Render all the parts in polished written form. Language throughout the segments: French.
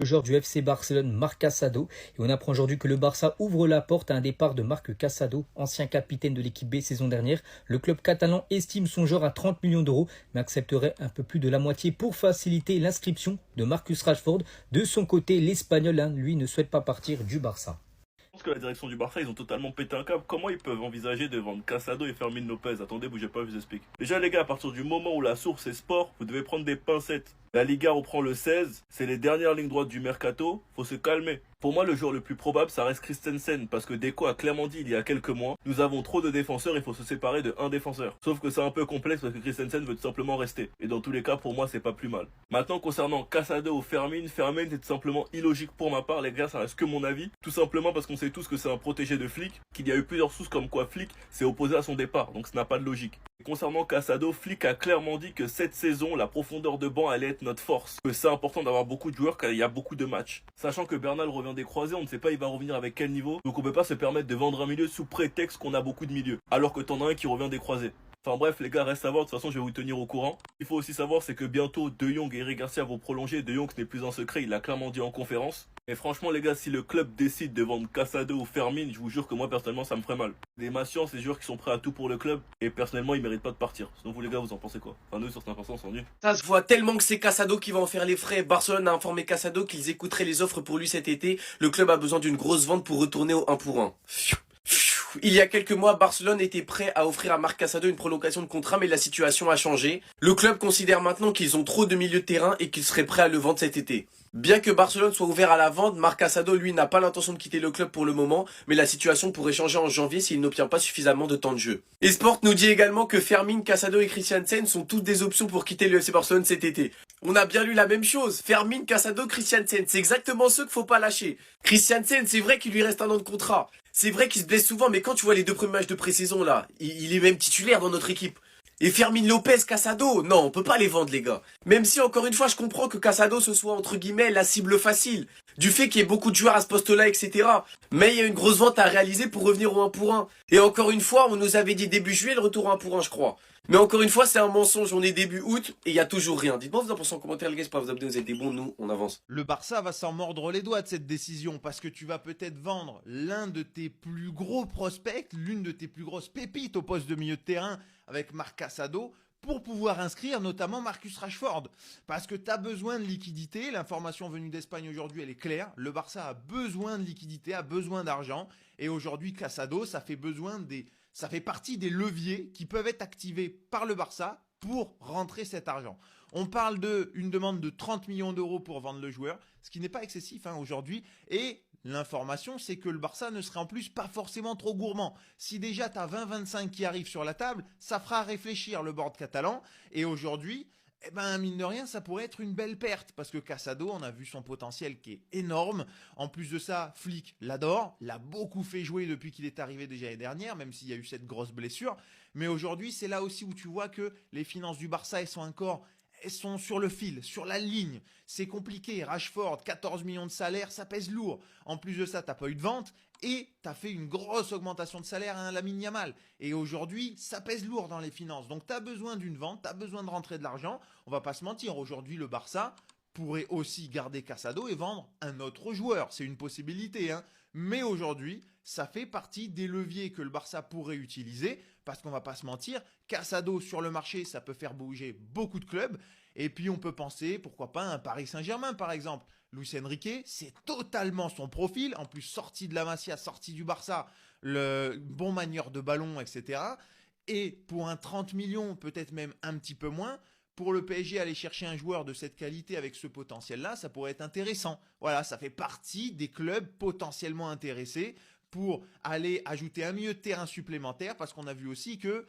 Le joueur du FC Barcelone, Marc Casado, et on apprend aujourd'hui que le Barça ouvre la porte à un départ de Marc Casado, ancien capitaine de l'équipe B saison dernière. Le club catalan estime son joueur à 30 millions d'euros, mais accepterait un peu plus de la moitié pour faciliter l'inscription de Marcus Rashford. De son côté, l'Espagnol, lui, ne souhaite pas partir du Barça. Je pense que la direction du Barça, ils ont totalement pété un câble. Comment ils peuvent envisager de vendre Casado et Fermin Lopez? Attendez, bougez pas, je vous explique. Déjà, les gars, à partir du moment où la source est sport, vous devez prendre des pincettes. La Liga reprend le 16, c'est les dernières lignes droites du mercato, faut se calmer. Pour moi, le joueur le plus probable, ça reste Christensen, parce que Deco a clairement dit il y a quelques mois, nous avons trop de défenseurs, il faut se séparer de un défenseur. Sauf que c'est un peu complexe parce que Christensen veut tout simplement rester. Et dans tous les cas, pour moi, c'est pas plus mal. Maintenant, concernant Casado ou Fermin c'est tout simplement illogique pour ma part, les gars, ça reste que mon avis. Tout simplement parce qu'on sait tous que c'est un protégé de Flick, qu'il y a eu plusieurs sources comme quoi Flick s'est opposé à son départ, donc ça n'a pas de logique. Et concernant Casado, Flick a clairement dit que cette saison, la profondeur de banc allait être notre force. Que c'est important d'avoir beaucoup de joueurs car il y a beaucoup de matchs. Sachant que Bernal revient des croisés, on ne sait pas il va revenir avec quel niveau. Donc on peut pas se permettre de vendre un milieu sous prétexte qu'on a beaucoup de milieux. Alors que t'en as un qui revient des croisés. Enfin bref les gars, reste à voir, de toute façon je vais vous tenir au courant. Il faut aussi savoir c'est que bientôt De Jong et Eric Garcia vont prolonger. De Jong ce n'est plus un secret, il l'a clairement dit en conférence. Et franchement les gars, si le club décide de vendre Casado ou Fermin, je vous jure que moi personnellement ça me ferait mal. Des Massians, c'est des joueurs qui sont prêts à tout pour le club. Et personnellement ils méritent pas de partir. Sinon vous les gars vous en pensez quoi? Enfin nous sur 5% on s'ennuie. Ça se voit tellement que c'est Casado qui va en faire les frais. Barcelone a informé Casado qu'ils écouteraient les offres pour lui cet été. Le club a besoin d'une grosse vente pour retourner au 1 pour 1. Il y a quelques mois, Barcelone était prêt à offrir à Marc Casado une prolongation de contrat, mais la situation a changé. Le club considère maintenant qu'ils ont trop de milieux de terrain et qu'ils seraient prêts à le vendre cet été. Bien que Barcelone soit ouvert à la vente, Marc Casado, lui, n'a pas l'intention de quitter le club pour le moment, mais la situation pourrait changer en janvier s'il n'obtient pas suffisamment de temps de jeu. Esport nous dit également que Fermin, Casado et Christiansen sont toutes des options pour quitter le FC Barcelone cet été. On a bien lu la même chose. Fermin, Casado, Christiansen, c'est exactement ceux qu'il faut pas lâcher. Christiansen, c'est vrai qu'il lui reste un an de contrat. C'est vrai qu'il se blesse souvent, mais quand tu vois les deux premiers matchs de pré-saison là, il est même titulaire dans notre équipe. Et Fermin Lopez, Casado, non, on peut pas les vendre les gars. Même si encore une fois je comprends que Casado ce soit entre guillemets la cible facile, du fait qu'il y ait beaucoup de joueurs à ce poste-là, etc. Mais il y a une grosse vente à réaliser pour revenir au 1 pour 1. Et encore une fois, on nous avait dit début juillet le retour au 1 pour 1 je crois. Mais encore une fois, c'est un mensonge, on est début août et il y a toujours rien. Dites-moi vous en pensez en commentaire les gars, c'est pas vous abonner, vous êtes des bons, nous on avance. Le Barça va s'en mordre les doigts de cette décision parce que tu vas peut-être vendre l'un de tes plus gros prospects, l'une de tes plus grosses pépites au poste de milieu de terrain avec Marc Casado pour pouvoir inscrire notamment Marcus Rashford. Parce que tu as besoin de liquidité, l'information venue d'Espagne aujourd'hui elle est claire, le Barça a besoin de liquidité, a besoin d'argent et aujourd'hui Casado ça fait partie des leviers qui peuvent être activés par le Barça pour rentrer cet argent. On parle d'une demande de 30 millions d'euros pour vendre le joueur, ce qui n'est pas excessif aujourd'hui. Et l'information, c'est que le Barça ne serait en plus pas forcément trop gourmand. Si déjà tu as 20-25 qui arrivent sur la table, ça fera réfléchir le board catalan. Et aujourd'hui, eh ben, mine de rien, ça pourrait être une belle perte parce que Casado, on a vu son potentiel qui est énorme. En plus de ça, Flick l'adore, l'a beaucoup fait jouer depuis qu'il est arrivé déjà l'année dernière, même s'il y a eu cette grosse blessure. Mais aujourd'hui, c'est là aussi où tu vois que les finances du Barça, elles sont sur le fil, sur la ligne. C'est compliqué. Rashford, 14 millions de salaire, ça pèse lourd. En plus de ça, tu n'as pas eu de vente et tu as fait une grosse augmentation de salaire à un Lamine Yamal. Et aujourd'hui, ça pèse lourd dans les finances. Donc, tu as besoin d'une vente, tu as besoin de rentrer de l'argent. On va pas se mentir. Aujourd'hui, le Barça pourrait aussi garder Casado et vendre un autre joueur. C'est une possibilité, hein. Mais aujourd'hui, ça fait partie des leviers que le Barça pourrait utiliser parce qu'on va pas se mentir, Casado sur le marché, ça peut faire bouger beaucoup de clubs. Et puis on peut penser, pourquoi pas, un Paris Saint-Germain par exemple. Luis Enrique, c'est totalement son profil. En plus, sorti de la Masia, sorti du Barça, le bon manieur de ballon, etc. Et pour un 30 millions, peut-être même un petit peu moins, pour le PSG, aller chercher un joueur de cette qualité avec ce potentiel-là, ça pourrait être intéressant. Voilà, ça fait partie des clubs potentiellement intéressés pour aller ajouter un milieu de terrain supplémentaire parce qu'on a vu aussi que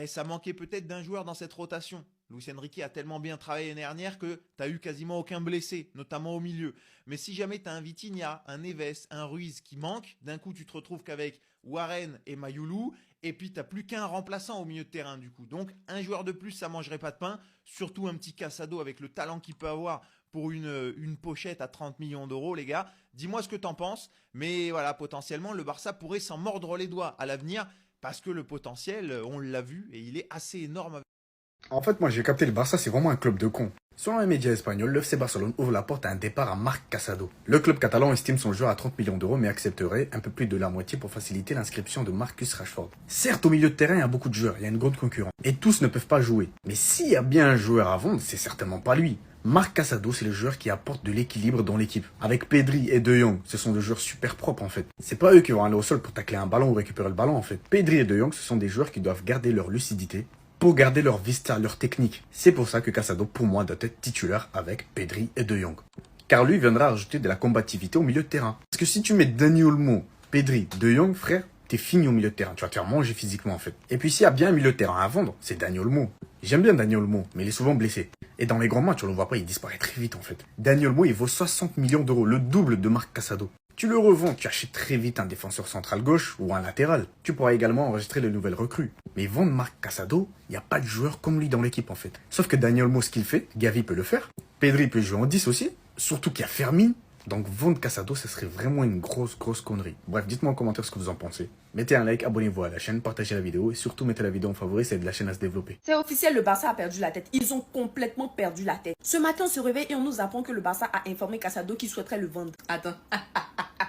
ça manquait peut-être d'un joueur dans cette rotation. Luis Enrique a tellement bien travaillé l'année dernière que tu as eu quasiment aucun blessé, notamment au milieu. Mais si jamais tu as un Vitinha, un Neves, un Ruiz qui manque, d'un coup tu te retrouves qu'avec Warren et Mayoulou, et puis tu n'as plus qu'un remplaçant au milieu de terrain du coup. Donc un joueur de plus, ça mangerait pas de pain, surtout un petit Casado avec le talent qu'il peut avoir pour une pochette à 30 millions d'euros, les gars. Dis-moi ce que t'en penses, mais voilà, potentiellement, le Barça pourrait s'en mordre les doigts à l'avenir parce que le potentiel, on l'a vu, et il est assez énorme. En fait, moi, j'ai capté le Barça, c'est vraiment un club de cons. Selon les médias espagnols, le FC Barcelone ouvre la porte à un départ à Marc Casado. Le club catalan estime son joueur à 30 millions d'euros mais accepterait un peu plus de la moitié pour faciliter l'inscription de Marcus Rashford. Certes, au milieu de terrain, il y a beaucoup de joueurs, il y a une grande concurrence. Et tous ne peuvent pas jouer. Mais s'il y a bien un joueur à vendre, c'est certainement pas lui. Marc Casado, c'est le joueur qui apporte de l'équilibre dans l'équipe. Avec Pedri et De Jong, ce sont des joueurs super propres en fait. C'est pas eux qui vont aller au sol pour tacler un ballon ou récupérer le ballon en fait. Pedri et De Jong, ce sont des joueurs qui doivent garder leur lucidité pour garder leur vista, leur technique. C'est pour ça que Casado, pour moi, doit être titulaire avec Pedri et De Jong. Car lui viendra ajouter de la combativité au milieu de terrain. Parce que si tu mets Dani Olmo, Pedri, De Jong, frère, t'es fini au milieu de terrain. Tu vas te faire manger physiquement en fait. Et puis s'il y a bien un milieu de terrain à vendre, c'est Dani Olmo. J'aime bien Dani Olmo, mais il est souvent blessé. Et dans les grands matchs, on le voit pas, il disparaît très vite en fait. Dani Olmo, il vaut 60 millions d'euros, le double de Marc Casado. Tu le revends, tu achètes très vite un défenseur central gauche ou un latéral. Tu pourras également enregistrer de nouvelles recrues. Mais vendre Marc Casado, il n'y a pas de joueur comme lui dans l'équipe en fait. Sauf que Dani Olmo, ce qu'il fait, Gavi peut le faire. Pedri peut jouer en 10 aussi. Surtout qu'il y a Fermin. Donc vendre Casado, ce serait vraiment une grosse connerie. Bref, dites-moi en commentaire ce que vous en pensez. Mettez un like, abonnez-vous à la chaîne, partagez la vidéo et surtout mettez la vidéo en favori, ça aide la chaîne à se développer. C'est officiel, le Barça a perdu la tête. Ils ont complètement perdu la tête. Ce matin, on se réveille et on nous apprend que le Barça a informé Casado qu'il souhaiterait le vendre. Attends.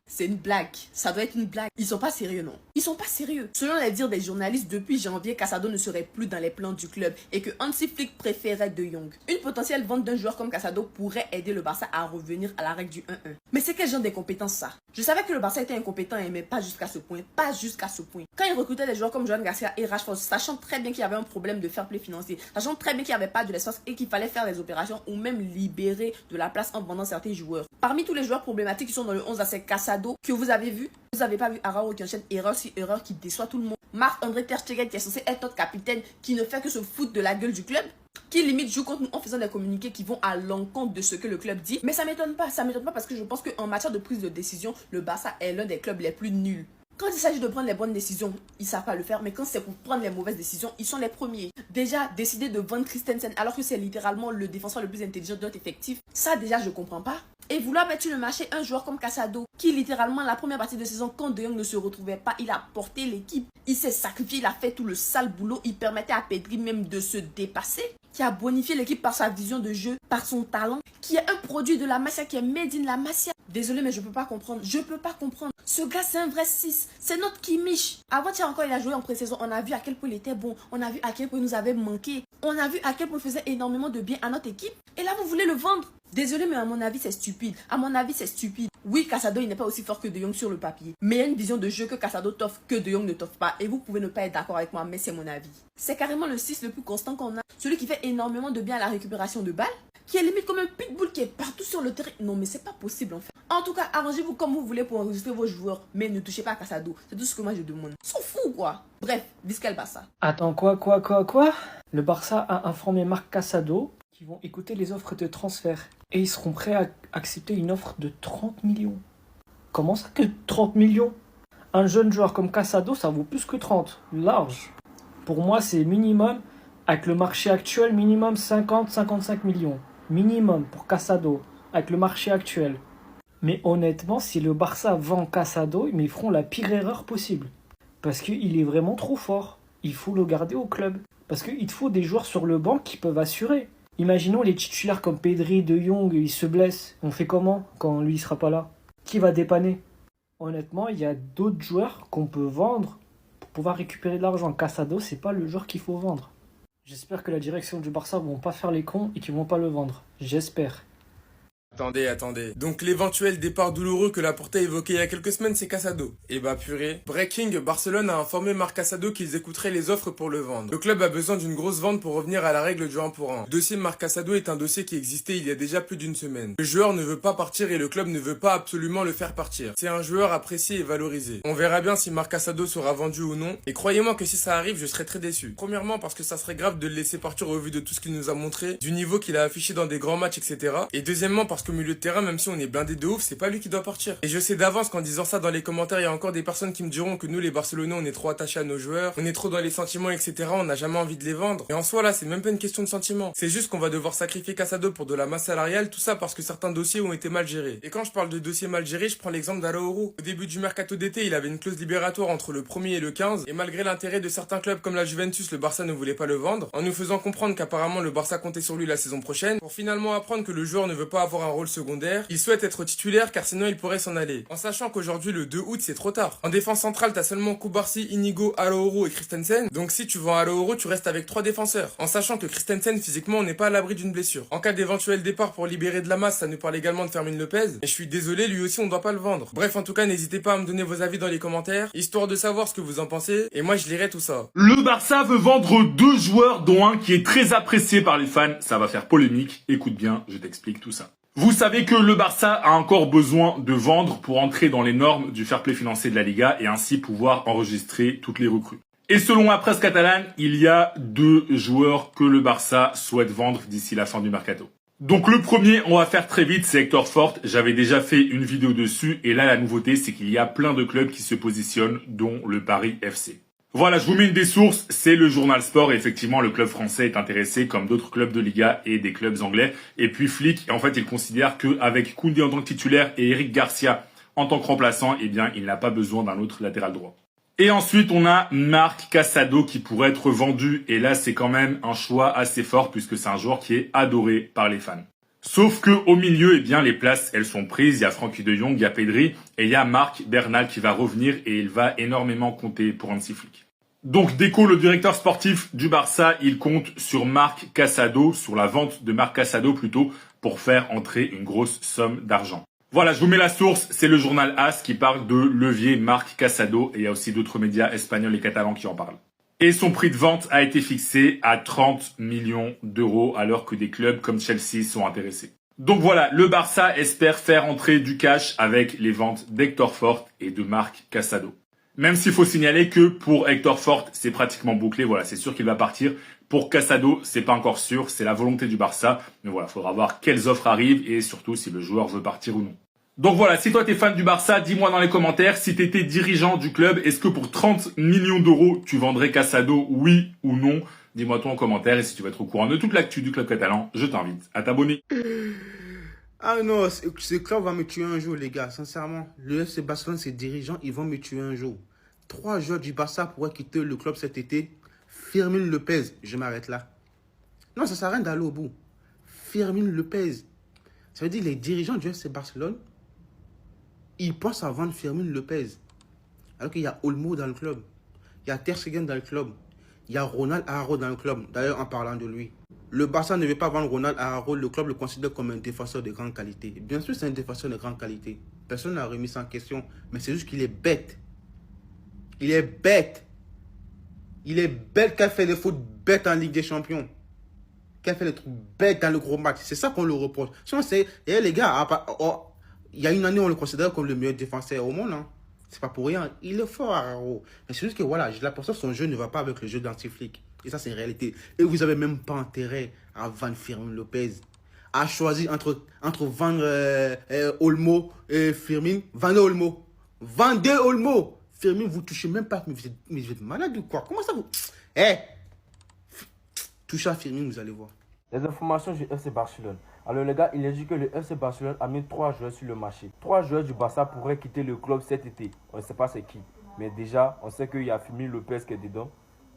C'est une blague. Ça doit être une blague. Ils sont pas sérieux, non? Ils sont pas sérieux. Selon les dires des journalistes, depuis janvier, Casado ne serait plus dans les plans du club et que Hansi Flick préférait De Jong. Une potentielle vente d'un joueur comme Casado pourrait aider le Barça à revenir à la règle du 1-1. Mais c'est quel genre d'incompétence ça? Je savais que le Barça était incompétent, mais pas jusqu'à ce point. Pas jusqu'à ce point. Quand ils recrutaient des joueurs comme Joan Garcia et Rashford, sachant très bien qu'il y avait un problème de fair play financier, sachant très bien qu'il n'y avait pas de l'espace et qu'il fallait faire des opérations ou même libérer de la place en vendant certains joueurs. Parmi tous les joueurs problématiques qui sont dans le 11, c'est Casado que vous avez vu. Vous n'avez pas vu Araujo qui enchaîne erreur sur erreur qui déçoit tout le monde. Marc-André Ter Stegen qui est censé être notre capitaine, qui ne fait que se foutre de la gueule du club, qui limite joue contre nous en faisant des communiqués qui vont à l'encontre de ce que le club dit. Mais ça m'étonne pas parce que je pense qu'en matière de prise de décision, le Barça est l'un des clubs les plus nuls. Quand il s'agit de prendre les bonnes décisions, ils savent pas le faire, mais quand c'est pour prendre les mauvaises décisions, ils sont les premiers. Déjà, décider de vendre Christensen alors que c'est littéralement le défenseur le plus intelligent de notre effectif, ça déjà je comprends pas. Et vouloir mettre sur le marché un joueur comme Casado, qui littéralement la première partie de saison, quand De Jong ne se retrouvait pas, il a porté l'équipe. Il s'est sacrifié, il a fait tout le sale boulot, il permettait à Pedri même de se dépasser, qui a bonifié l'équipe par sa vision de jeu, par son talent, qui est un produit de la Masia, qui est made in la Masia. Désolé, mais je peux pas comprendre. Je peux pas comprendre. Ce gars, c'est un vrai 6. C'est notre Kimmich. Avant-hier encore, il a joué en pré-saison. On a vu à quel point il était bon. On a vu à quel point il nous avait manqué. On a vu à quel point il faisait énormément de bien à notre équipe. Et là, vous voulez le vendre. Désolé, mais à mon avis, c'est stupide. À mon avis, c'est stupide. Oui, Casado, il n'est pas aussi fort que De Jong sur le papier. Mais il y a une vision de jeu que Casado t'offre, que De Jong ne t'offre pas. Et vous pouvez ne pas être d'accord avec moi, mais c'est mon avis. C'est carrément le 6 le plus constant qu'on a. Celui qui fait énormément de bien à la récupération de balles. Qui est limite comme un pitbull qui est partout sur le terrain. Non, mais c'est pas possible en fait. En tout cas, arrangez-vous comme vous voulez pour enregistrer vos joueurs. Mais ne touchez pas à Casado. C'est tout ce que moi je demande. Ils sont fous quoi. Bref, Vizca le Barça. Attends, quoi? Le Barça a informé Marc Casado qu'ils vont écouter les offres de transfert. Et ils seront prêts à accepter une offre de 30 millions. Comment ça que 30 millions? Un jeune joueur comme Casado, ça vaut plus que 30. Large. Pour moi, c'est minimum, avec le marché actuel, minimum 50-55 millions. Minimum pour Casado, avec le marché actuel. Mais honnêtement, si le Barça vend Casado, ils feront la pire erreur possible. Parce qu'il est vraiment trop fort. Il faut le garder au club. Parce qu'il te faut des joueurs sur le banc qui peuvent assurer. Imaginons les titulaires comme Pedri, De Jong, ils se blessent. On fait comment quand lui il sera pas là? Qui va dépanner? Honnêtement, il y a d'autres joueurs qu'on peut vendre pour pouvoir récupérer de l'argent. Casado, c'est pas le joueur qu'il faut vendre. J'espère que la direction du Barça vont pas faire les cons et qu'ils vont pas le vendre. J'espère. Attendez. Donc l'éventuel départ douloureux que Laporta évoquait il y a quelques semaines, c'est Casado. Et bah purée. Breaking, Barcelone a informé Marc Casado qu'ils écouteraient les offres pour le vendre. Le club a besoin d'une grosse vente pour revenir à la règle du 1 pour 1. Le dossier Marc Casado est un dossier qui existait il y a déjà plus d'une semaine. Le joueur ne veut pas partir et le club ne veut pas absolument le faire partir. C'est un joueur apprécié et valorisé. On verra bien si Marc Casado sera vendu ou non. Et croyez-moi que si ça arrive, je serai très déçu. Premièrement parce que ça serait grave de le laisser partir au vu de tout ce qu'il nous a montré, du niveau qu'il a affiché dans des grands matchs, etc. Et deuxièmement parce parce qu'au milieu de terrain, même si on est blindé de ouf, c'est pas lui qui doit partir. Et je sais d'avance qu'en disant ça dans les commentaires, il y a encore des personnes qui me diront que nous les Barcelonais, on est trop attachés à nos joueurs, on est trop dans les sentiments, etc. On n'a jamais envie de les vendre. Et en soi là, c'est même pas une question de sentiments. C'est juste qu'on va devoir sacrifier Casado pour de la masse salariale, tout ça parce que certains dossiers ont été mal gérés. Et quand je parle de dossiers mal gérés, je prends l'exemple d'Araouro. Au début du mercato d'été, il avait une clause libératoire entre le 1er et le 15, et malgré l'intérêt de certains clubs comme la Juventus, le Barça ne voulait pas le vendre, en nous faisant comprendre qu'apparemment le Barça comptait sur lui la saison prochaine, pour finalement apprendre que le joueur ne veut pas avoir un rôle secondaire, il souhaite être titulaire car sinon il pourrait s'en aller. En sachant qu'aujourd'hui le 2 août c'est trop tard. En défense centrale, t'as seulement Kubarsi, Inigo, Araouro et Christensen, donc si tu vends Araouro, tu restes avec 3 défenseurs. En sachant que Christensen physiquement on n'est pas à l'abri d'une blessure. En cas d'éventuel départ pour libérer de la masse, ça nous parle également de Fermin Lopez, et je suis désolé, lui aussi on doit pas le vendre. Bref, en tout cas, n'hésitez pas à me donner vos avis dans les commentaires, histoire de savoir ce que vous en pensez, et moi je lirai tout ça. Le Barça veut vendre 2 joueurs, dont un qui est très apprécié par les fans. Ça va faire polémique. Écoute bien, je t'explique tout ça. Vous savez que le Barça a encore besoin de vendre pour entrer dans les normes du fair play financier de la Liga et ainsi pouvoir enregistrer toutes les recrues. Et selon la presse catalane, il y a 2 joueurs que le Barça souhaite vendre d'ici la fin du mercato. Donc le premier, on va faire très vite, c'est Hector Fort. J'avais déjà fait une vidéo dessus et là la nouveauté c'est qu'il y a plein de clubs qui se positionnent, dont le Paris FC. Voilà, je vous mets une des sources, c'est le Journal Sport et effectivement le club français est intéressé comme d'autres clubs de Liga et des clubs anglais. Et puis Flick, en fait il considère qu'avec Koundé en tant que titulaire et Eric Garcia en tant que remplaçant, eh bien il n'a pas besoin d'un autre latéral droit. Et ensuite, on a Marc Casado qui pourrait être vendu. Et là, c'est quand même un choix assez fort puisque c'est un joueur qui est adoré par les fans. Sauf que au milieu, eh bien, les places, elles sont prises. Il y a Frankie de Jong, il y a Pedri et il y a Marc Bernal qui va revenir et il va énormément compter pour Hansi Flick. Donc, Deco, le directeur sportif du Barça, il compte sur Marc Casado, sur la vente de Marc Casado plutôt, pour faire entrer une grosse somme d'argent. Voilà, je vous mets la source, c'est le journal AS qui parle de levier Marc Casado et il y a aussi d'autres médias espagnols et catalans qui en parlent. Et son prix de vente a été fixé à 30 millions d'euros alors que des clubs comme Chelsea sont intéressés. Donc voilà, le Barça espère faire entrer du cash avec les ventes d'Hector Fort et de Marc Casado. Même s'il faut signaler que pour Hector Fort, c'est pratiquement bouclé, voilà, c'est sûr qu'il va partir. Pour Casado, c'est pas encore sûr, c'est la volonté du Barça. Mais voilà, faudra voir quelles offres arrivent et surtout si le joueur veut partir ou non. Donc voilà, si toi t'es fan du Barça, dis-moi dans les commentaires si t'étais dirigeant du club, est-ce que pour 30 millions d'euros, tu vendrais Casado, oui ou non? Dis-moi toi en commentaire et si tu veux être au courant de toute l'actu du club catalan, je t'invite à t'abonner. Ah non, ce club va me tuer un jour, les gars, sincèrement. Le FC Barcelone, ses dirigeants, ils vont me tuer un jour. 3 joueurs du Barça pourraient quitter le club cet été. Fermin Lopez, je m'arrête là. Non, ça sert à rien d'aller au bout. Fermin Lopez. Ça veut dire les dirigeants du FC Barcelone, ils pensent à vendre Fermin Lopez. Alors qu'il y a Olmo dans le club. Il y a Ter Stegen dans le club. Il y a Ronald Araujo dans le club. D'ailleurs, en parlant de lui. Le Barça ne veut pas vendre Ronald Araujo. Le club le considère comme un défenseur de grande qualité. Bien sûr, c'est un défenseur de grande qualité. Personne n'a remis ça en question. Mais c'est juste qu'il est bête. Il est bête. Il est bête qu'elle fait des fautes bêtes en Ligue des Champions. Qu'elle fait des trucs bêtes dans le gros match. C'est ça qu'on le reproche. Sinon, c'est... Et les gars, il y a une année, on le considère comme le meilleur défenseur au monde. Hein. C'est pas pour rien. Il est fort, Araujo. Mais c'est juste que, voilà, j'ai l'impression que son jeu ne va pas avec le jeu d'Hansi Flick. Et ça, c'est une réalité. Et vous n'avez même pas intérêt à vendre Fermin Lopez. À choisir entre vendre Olmo et Fermin. Vendez Olmo. Vendez Olmo. Fermin, vous touchez même pas. Mais vous êtes malade ou quoi? Comment ça vous... Touchez à Fermin, vous allez voir. Les informations du FC Barcelone. Alors les gars, il est dit que le FC Barcelone a mis 3 joueurs sur le marché. 3 joueurs du Barça pourraient quitter le club cet été. On ne sait pas c'est qui. Mais déjà, on sait qu'il y a Fermin Lopez qui est dedans.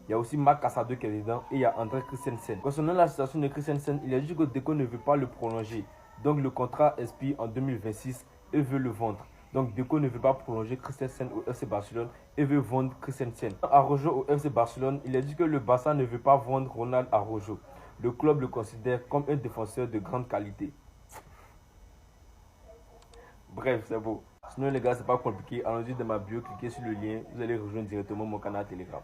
Il y a aussi Marc Casado qui est dedans. Et il y a André Christensen. Concernant la situation de Christensen, il est dit que Deco ne veut pas le prolonger. Donc le contrat expire en 2026 et veut le vendre. Donc Deco ne veut pas prolonger Christensen au FC Barcelone et veut vendre Christensen. Araujo au FC Barcelone, il est dit que le Barça ne veut pas vendre Ronald Araujo. Le club le considère comme un défenseur de grande qualité. Bref, c'est beau. Sinon les gars, c'est pas compliqué. Allons-y dans ma bio, cliquez sur le lien. Vous allez rejoindre directement mon canal Telegram.